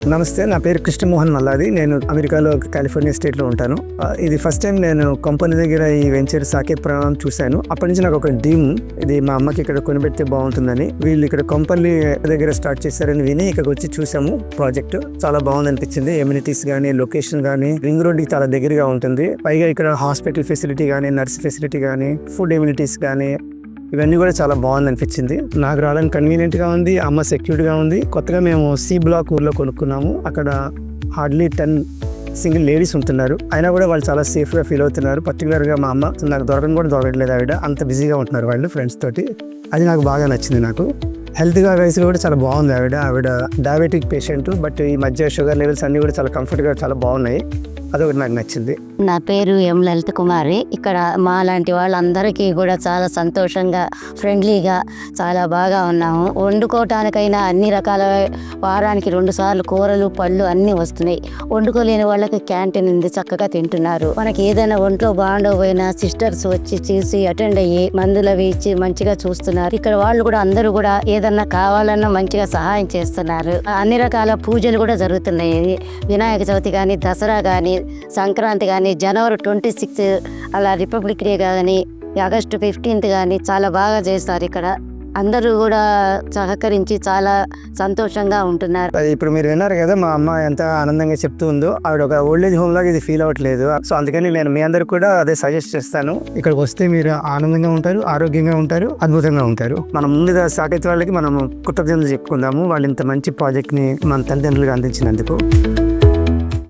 నమస్తే, నా పేరు కృష్ణమోహన్ మల్లాది. నేను అమెరికాలో కాలిఫోర్నియా స్టేట్లో ఉంటాను. ఇది ఫస్ట్ టైం నేను కంపెనీ దగ్గర ఈ వెంచర్ సాకేత్ ప్రణాళిక చూశాను. అప్పటి నుంచి నాకు ఒక డ్రీమ్, ఇది మా అమ్మకి ఇక్కడ కొనిపెడితే బాగుంటుందని. వీళ్ళు ఇక్కడ కంపెనీ దగ్గర స్టార్ట్ చేశారని విని ఇక్కడికి వచ్చి చూసాము. ప్రాజెక్ట్ చాలా బాగుంది అనిపించింది. ఎమ్యూనిటీస్ కానీ, లొకేషన్ కానీ, రింగ్ రోడ్కి చాలా దగ్గరగా ఉంటుంది. పైగా ఇక్కడ హాస్పిటల్ ఫెసిలిటీ కానీ, నర్స్ ఫెసిలిటీ కానీ, ఫుడ్ ఎమ్యూనిటీస్ కానీ, ఇవన్నీ కూడా చాలా బాగుంది అనిపించింది. నాకు రావడానికి కన్వీనియంట్గా ఉంది. అమ్మ సెక్యూర్డ్గా ఉంది. కొత్తగా మేము సి బ్లాక్ ఊర్లో కొనుక్కున్నాము. అక్కడ హార్డ్లీ 10 సింగిల్ లేడీస్ ఉంటున్నారు. అయినా కూడా వాళ్ళు చాలా సేఫ్గా ఫీల్ అవుతున్నారు. పర్టికులర్గా మా అమ్మ, నాకు దొరకట్లేదు. ఆవిడ అంత బిజీగా ఉంటున్నారు వాళ్ళు ఫ్రెండ్స్ తోటి. అది నాకు బాగా నచ్చింది. నాకు హెల్త్గా వైస్గా కూడా చాలా బాగుంది. ఆవిడ డయాబెటిక్ పేషెంట్, బట్ ఈ మధ్య షుగర్ లెవెల్స్ అన్నీ కూడా చాలా కంఫర్ట్గా చాలా బాగున్నాయి. అదొకటి నాకు నచ్చింది. నా పేరు ఎం లలిత కుమారి. ఇక్కడ మా లాంటి వాళ్ళందరికీ కూడా చాలా సంతోషంగా, ఫ్రెండ్లీగా చాలా బాగా ఉన్నాము. వండుకోవటానికైనా అన్ని రకాల, వారానికి 2 సార్లు కూరలు పళ్ళు అన్నీ వస్తున్నాయి. వండుకోలేని వాళ్ళకి క్యాంటీన్ ఉంది, చక్కగా తింటున్నారు. మనకి ఏదైనా ఒంట్లో బాగుండకపోయినా సిస్టర్స్ వచ్చి చూసి అటెండ్ అయ్యి మందులు అవి ఇచ్చి మంచిగా చూస్తున్నారు. ఇక్కడ వాళ్ళు కూడా అందరూ కూడా ఏదన్నా కావాలన్నా మంచిగా సహాయం చేస్తున్నారు. అన్ని రకాల పూజలు కూడా జరుగుతున్నాయి. వినాయక చవితి కానీ, దసరా కానీ, సంక్రాంతి కానీ, జనవరి 26 అలా రిపబ్లిక్ డే కానీ, ఆగస్టు 15 కానీ చాలా బాగా చేస్తారు. ఇక్కడ అందరూ కూడా సహకరించి చాలా సంతోషంగా ఉంటున్నారు. ఇప్పుడు మీరు విన్నారు కదా, మా అమ్మ ఎంత ఆనందంగా చెప్తూ ఉందో. ఆవిడ ఒక ఓల్డ్ ఏజ్ హోమ్ లాగా ఇది ఫీల్ అవ్వట్లేదు. సో అందుకని నేను మీ అందరికి కూడా అదే సజెస్ట్ చేస్తాను. ఇక్కడికి వస్తే మీరు ఆనందంగా ఉంటారు, ఆరోగ్యంగా ఉంటారు, అద్భుతంగా ఉంటారు. మనం ముందుగా సాకేత్ వాళ్ళకి మనం కృతజ్ఞతలు చెప్పుకుందాము. వాళ్ళు ఇంత మంచి ప్రాజెక్ట్ని మన తల్లిదండ్రులుగా అందించినందుకు.